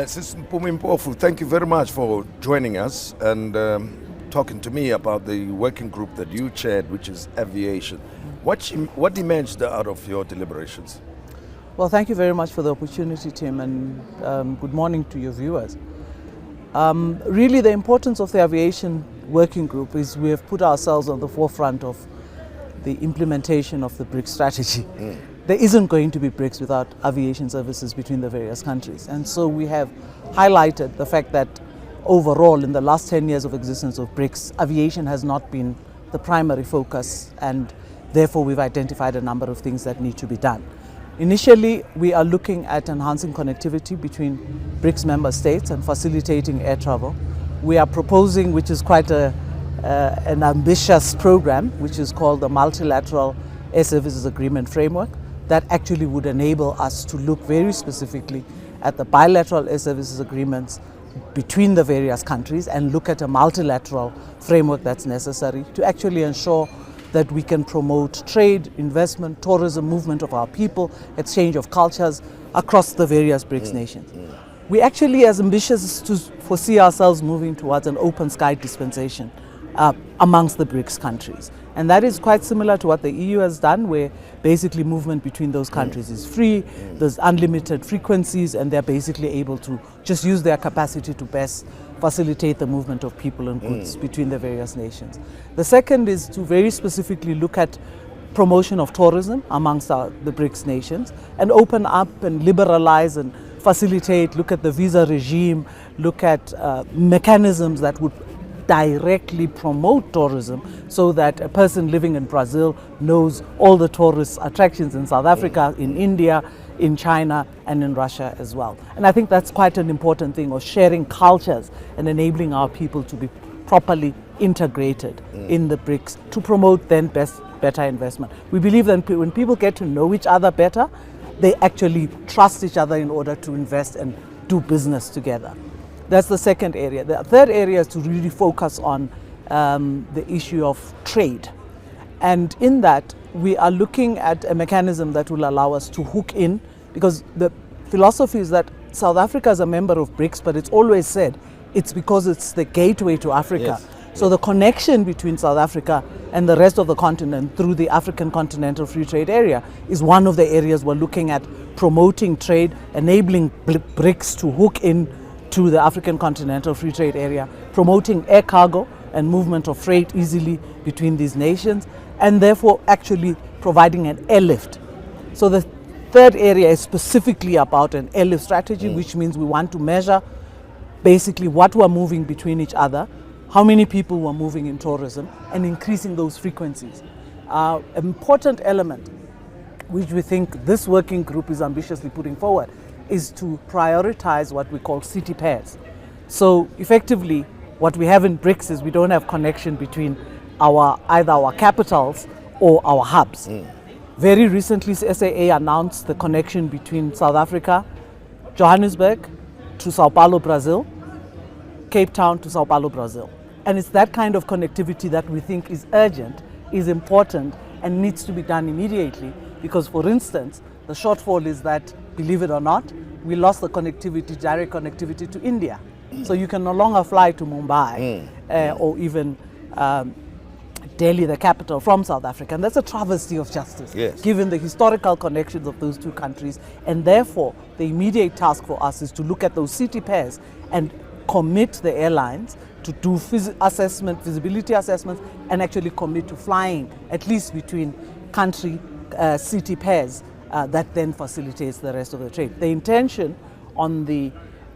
Sister Mpumi Mpofu, thank you very much for joining us and talking to me about the working group that you chaired, which is aviation. What emerged out of your deliberations? Well, thank you very much for the opportunity, Tim, and good morning to your viewers. Really, the importance of the aviation working group is we have put ourselves on the forefront of the implementation of the BRICS strategy. There isn't going to be BRICS without aviation services between the various countries. And so we have highlighted the fact that overall, in the last 10 years of existence of BRICS, aviation has not been the primary focus, and therefore we've identified a number of things that need to be done. Initially, we are looking at enhancing connectivity between BRICS member states and facilitating air travel. We are proposing, which is quite an ambitious program, which is called the Multilateral Air Services Agreement Framework, that actually would enable us to look very specifically at the bilateral air services agreements between the various countries and look at a multilateral framework that's necessary to actually ensure that we can promote trade, investment, tourism, movement of our people, exchange of cultures across the various BRICS nations. We actually as ambitious to foresee ourselves moving towards an open sky dispensation amongst the BRICS countries. And that is quite similar to what the EU has done, where basically movement between those countries is free, there's unlimited frequencies, and they're basically able to just use their capacity to best facilitate the movement of people and goods between the various nations. The second is to very specifically look at promotion of tourism amongst the BRICS nations and open up and liberalize and facilitate, look at the visa regime, look at mechanisms that would directly promote tourism so that a person living in Brazil knows all the tourist attractions in South Africa, in India, in China, and in Russia as well. And I think that's quite an important thing, of sharing cultures and enabling our people to be properly integrated in the BRICS to promote then better investment. We believe that when people get to know each other better, they actually trust each other in order to invest and do business together. That's the second area. The third area is to really focus on the issue of trade. And in that, we are looking at a mechanism that will allow us to hook in, because the philosophy is that South Africa is a member of BRICS, but it's always said it's because it's the gateway to Africa. Yes. So the connection between South Africa and the rest of the continent through the African Continental Free Trade Area is one of the areas we're looking at promoting trade, enabling BRICS to hook in to the African Continental Free Trade Area, promoting air cargo and movement of freight easily between these nations, and therefore actually providing an airlift. So the third area is specifically about an airlift strategy, which means we want to measure basically what we're moving between each other, how many people we're moving in tourism, and increasing those frequencies. An important element which we think this working group is ambitiously putting forward is to prioritize what we call city pairs. So effectively, what we have in BRICS is we don't have connection between either our capitals or our hubs. Very recently, SAA announced the connection between South Africa, Johannesburg to Sao Paulo, Brazil, Cape Town to Sao Paulo, Brazil. And it's that kind of connectivity that we think is urgent, is important, and needs to be done immediately. Because, for instance, the shortfall is that, believe it or not, we lost the connectivity, direct connectivity to India. So you can no longer fly to Mumbai or even Delhi, the capital, from South Africa. And that's a travesty of justice, given the historical connections of those two countries. And therefore, the immediate task for us is to look at those city pairs and commit the airlines to do feasibility assessments and actually commit to flying at least between country city pairs that then facilitates the rest of the trade. The intention on the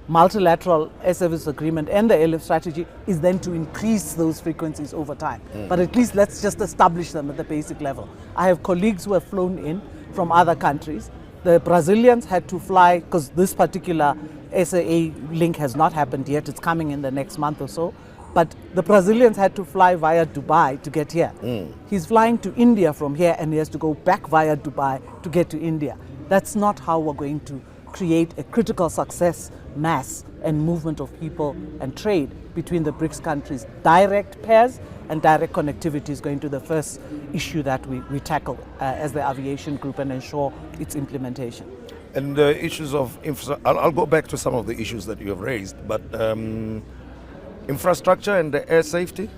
multilateral air service agreement and the airlift strategy is then to increase those frequencies over time. But at least let's just establish them at the basic level. I have colleagues who have flown in from other countries. The Brazilians had to fly, because this particular SAA link has not happened yet, it's coming in the next month or so, but the Brazilians had to fly via Dubai to get here. He's flying to India from here, and he has to go back via Dubai to get to India. That's not how we're going to create a critical success mass and movement of people and trade between the BRICS countries. Direct pairs and direct connectivity is going to be the first issue that we tackle as the aviation group and ensure its implementation. And the issues of I'll go back to some of the issues that you have raised, but infrastructure and the air safety.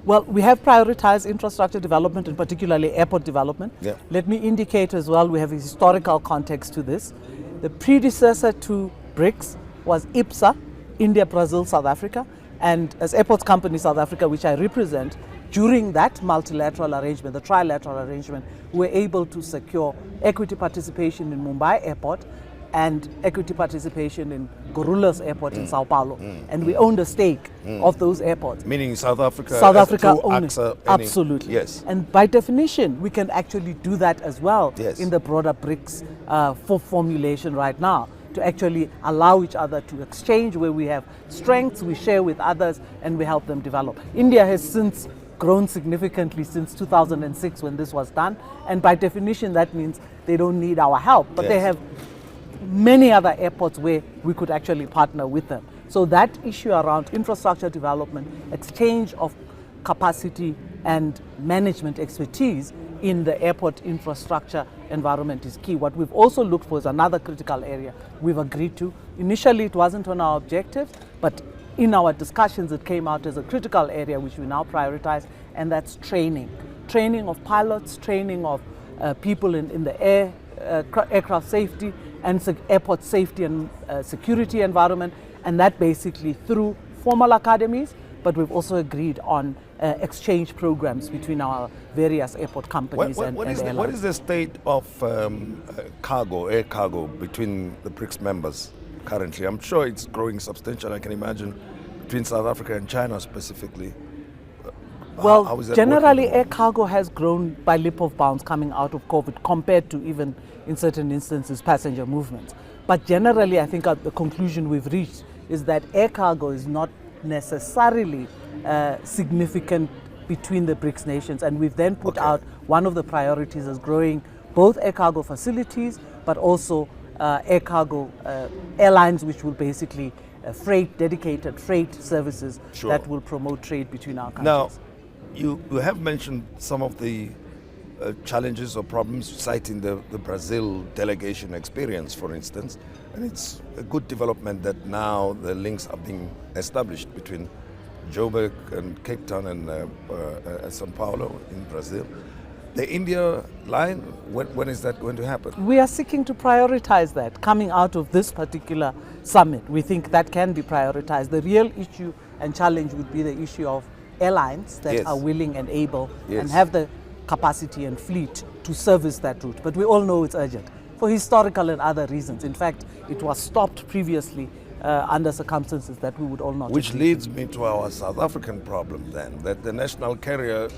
Well, we have prioritized infrastructure development and particularly airport development. Yeah. Let me indicate as well, we have a historical context to this. The predecessor to BRICS was IPSA, India, Brazil, South Africa. And as Airports Company South Africa, which I represent, during that multilateral arrangement, the trilateral arrangement, we were able to secure equity participation in Mumbai Airport and equity participation in Guarulhos Airport in Sao Paulo. And we owned a stake of those airports. Meaning South Africa owns ACSA, absolutely. Yes. And by definition, we can actually do that as well Yes. in the broader BRICS for formulation right now, to actually allow each other to exchange where we have strengths, we share with others, and we help them develop. India has since grown significantly since 2006 when this was done, and by definition that means they don't need our help, but they Yes. have many other airports where we could actually partner with them. So that issue around infrastructure development, exchange of capacity and management expertise in the airport infrastructure environment is key. What we've also looked for is another critical area we've agreed to. Initially it wasn't on our objectives, but in our discussions it came out as a critical area which we now prioritize, and that's training. Training of pilots, training of people in the aircraft safety and airport safety and security environment, and that basically through formal academies, but we've also agreed on exchange programs between our various airport companies and airlines. What is the state of air cargo between the BRICS members currently? I'm sure it's growing substantial, I can imagine, between South Africa and China specifically. Well, how is that generally working? air cargo has grown by leap of bounds coming out of COVID compared to even in certain instances passenger movements. But generally I think the conclusion we've reached is that air cargo is not necessarily significant between the BRICS nations, and we've then put out one of the priorities as growing both air cargo facilities but also air cargo airlines which will basically dedicated freight services that will promote trade between our countries. Now, you have mentioned some of the challenges or problems, citing the Brazil delegation experience, for instance, and it's a good development that now the links are being established between Joburg and Cape Town and São Paulo in Brazil. The India line, when is that going to happen? We are seeking to prioritize that coming out of this particular summit. We think that can be prioritized. The real issue and challenge would be the issue of airlines that are willing and able and have the capacity and fleet to service that route. But we all know it's urgent for historical and other reasons. In fact, it was stopped previously under circumstances that we would all not Which agree leads me to our South African problem then, that the national carrier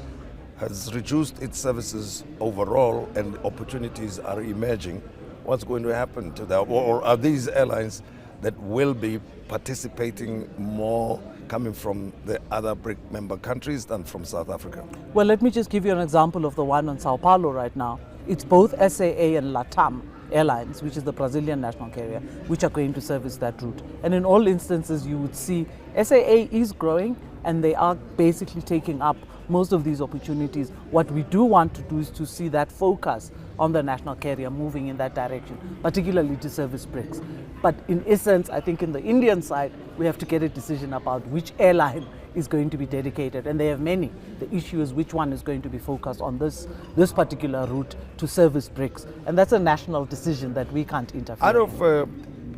has reduced its services overall and opportunities are emerging. What's going to happen to that? Or are these airlines that will be participating more coming from the other BRIC member countries than from South Africa? Well, let me just give you an example of the one on Sao Paulo right now. It's both SAA and LATAM Airlines, which is the Brazilian national carrier, which are going to service that route. And in all instances, you would see SAA is growing and they are basically taking up most of these opportunities. What we do want to do is to see that focus on the national carrier moving in that direction, particularly to service BRICS. But in essence, I think in the Indian side, we have to get a decision about which airline is going to be dedicated, and they have many. The issue is which one is going to be focused on this particular route to service BRICS, and that's a national decision that we can't interfere Out in. of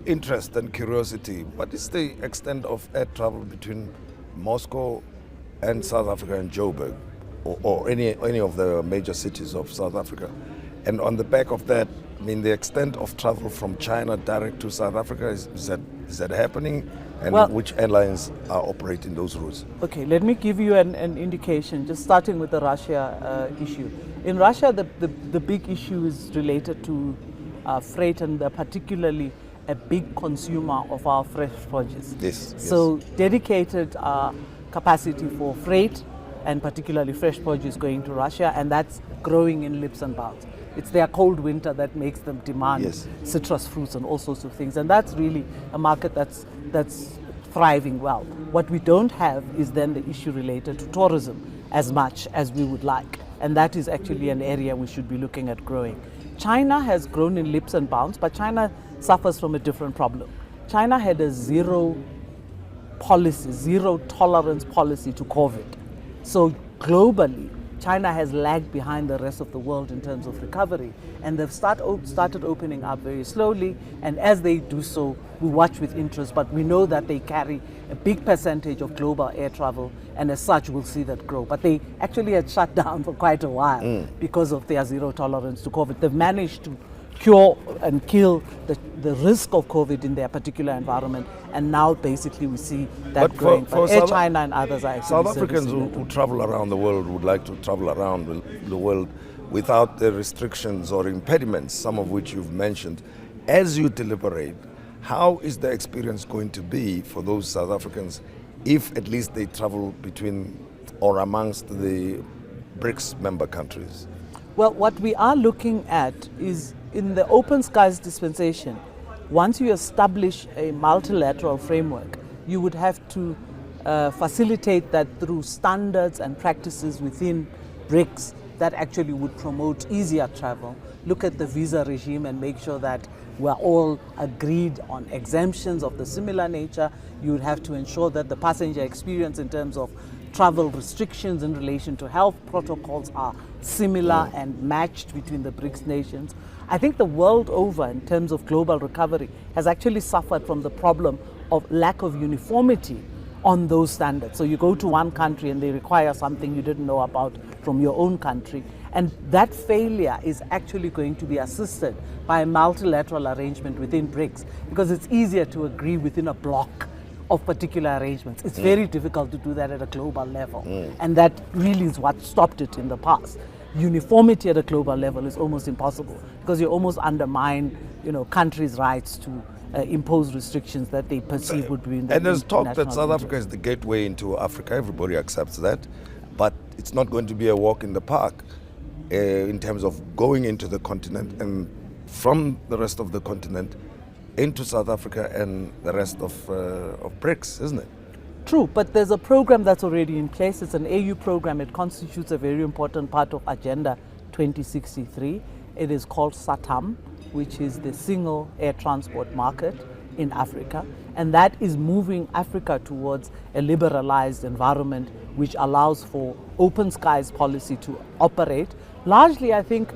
interest and curiosity, what is the extent of air travel between Moscow and South Africa and Joburg, or any of the major cities of South Africa? And on the back of that, I mean, the extent of travel from China direct to South Africa, is that happening? And which airlines are operating those routes? Okay, let me give you an indication, just starting with the Russia issue. In Russia, the big issue is related to freight, and they're particularly a big consumer of our fresh produce. Yes. So dedicated capacity for freight and particularly fresh produce going to Russia, and that's growing in leaps and bounds. It's their cold winter that makes them demand citrus fruits and all sorts of things, and that's really a market that's thriving well. What we don't have is then the issue related to tourism as much as we would like, and that is actually an area we should be looking at growing. China has grown in leaps and bounds, but China suffers from a different problem. China had a zero tolerance policy to COVID. So globally, China has lagged behind the rest of the world in terms of recovery, and they've started opening up very slowly, and as they do so, we watch with interest, but we know that they carry a big percentage of global air travel, and as such we'll see that grow. But they actually had shut down for quite a while because of their zero tolerance to COVID. They've managed to cure and kill the risk of COVID in their particular environment, and now basically we see that But growing. for But Air South- China and others are actually South Africans servicing who travel around the world would like to travel around the world without the restrictions or impediments, some of which you've mentioned. As you deliberate, how is the experience going to be for those South Africans if at least they travel between or amongst the BRICS member countries? Well, what we are looking at is in the open skies dispensation, once you establish a multilateral framework, you would have to facilitate that through standards and practices within BRICS that actually would promote easier travel. Look at the visa regime and make sure that we're all agreed on exemptions of the similar nature. You would have to ensure that the passenger experience in terms of travel restrictions in relation to health protocols are similar and matched between the BRICS nations. I think the world over, in terms of global recovery, has actually suffered from the problem of lack of uniformity on those standards. So you go to one country and they require something you didn't know about from your own country. And that failure is actually going to be assisted by a multilateral arrangement within BRICS, because it's easier to agree within a block of particular arrangements. It's very difficult to do that at a global level. And that really is what stopped it in the past. Uniformity at a global level is almost impossible, because you almost undermine, countries' rights to impose restrictions that they perceive would be in the And there's talk that national South interest. Africa is the gateway into Africa. Everybody accepts that. But it's not going to be a walk in the park in terms of going into the continent and from the rest of the continent into South Africa and the rest of BRICS, isn't it? True, but there's a program that's already in place. It's an AU program. It constitutes a very important part of Agenda 2063. It is called SATAM, which is the single air transport market in Africa. And that is moving Africa towards a liberalized environment which allows for open skies policy to operate. Largely, I think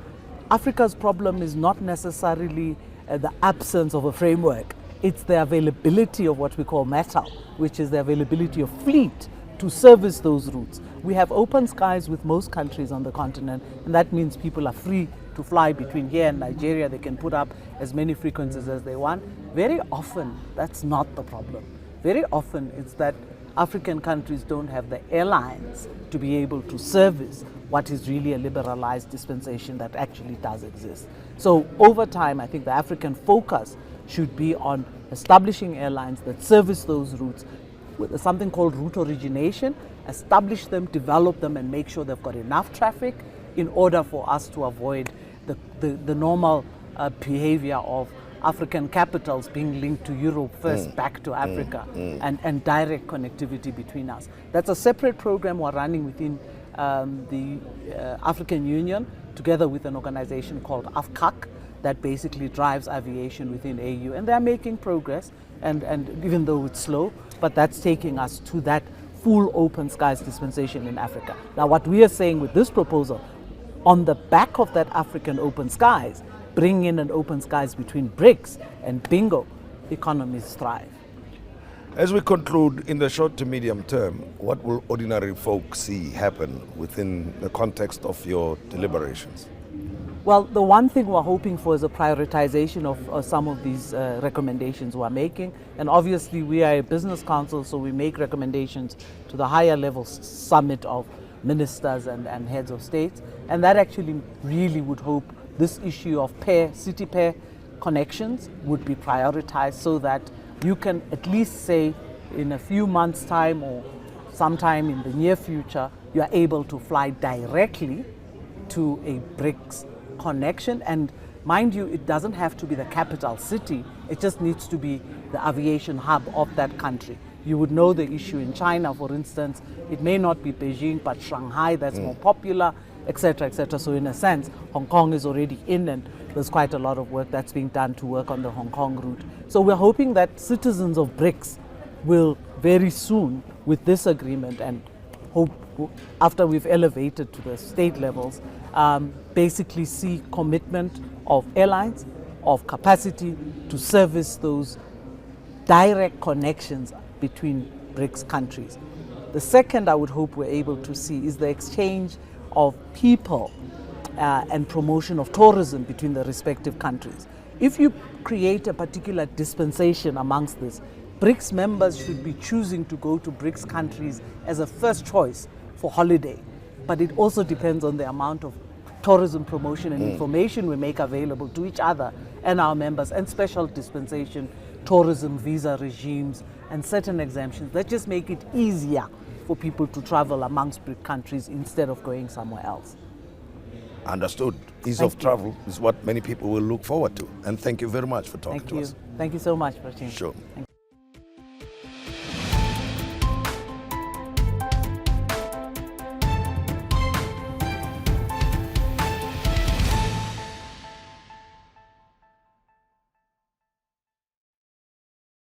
Africa's problem is not necessarily the absence of a framework. It's the availability of what we call metal, which is the availability of fleet to service those routes. We have open skies with most countries on the continent, and that means people are free to fly between here and Nigeria. They can put up as many frequencies as they want. Very often, that's not the problem. Very often, it's that African countries don't have the airlines to be able to service what is really a liberalized dispensation that actually does exist. So over time, I think the African focus should be on establishing airlines that service those routes with something called route origination, establish them, develop them, and make sure they've got enough traffic in order for us to avoid the normal behavior of African capitals being linked to Europe first, back to Africa, and direct connectivity between us. That's a separate program we're running within the African Union, together with an organization called AFCAC, that basically drives aviation within AU. And they're making progress, and even though it's slow, but that's taking us to that full open skies dispensation in Africa. Now, what we are saying with this proposal, on the back of that African open skies, bring in an open skies between BRICS, and bingo, economies thrive. As we conclude, in the short to medium term, what will ordinary folk see happen within the context of your deliberations? Well, the one thing we're hoping for is a prioritization of some of these recommendations we're making. And obviously, we are a business council, so we make recommendations to the higher level summit of ministers and heads of states. And that actually really would hope this issue of city pair connections would be prioritized, so that you can at least say in a few months' time or sometime in the near future, you are able to fly directly to a BRICS connection. And mind you, it doesn't have to be the capital city. It just needs to be the aviation hub of that country. You would know the issue in China, for instance. It may not be Beijing, but Shanghai, that's more popular. etc., etc. So in a sense, Hong Kong is already in, and there's quite a lot of work that's being done to work on the Hong Kong route. So we're hoping that citizens of BRICS will very soon, with this agreement, and hope after we've elevated to the state levels, basically see commitment of airlines, of capacity to service those direct connections between BRICS countries. The second I would hope we're able to see is the exchange of people and promotion of tourism between the respective countries. If you create a particular dispensation amongst this, BRICS members should be choosing to go to BRICS countries as a first choice for holiday. But it also depends on the amount of tourism promotion and information we make available to each other and our members, and special dispensation, tourism visa regimes, and certain exemptions that just make it easier for people to travel amongst BRICS countries instead of going somewhere else. Understood. Ease of travel is what many people will look forward to. And thank you very much for talking to us. Thank you so much, Prachim. Sure.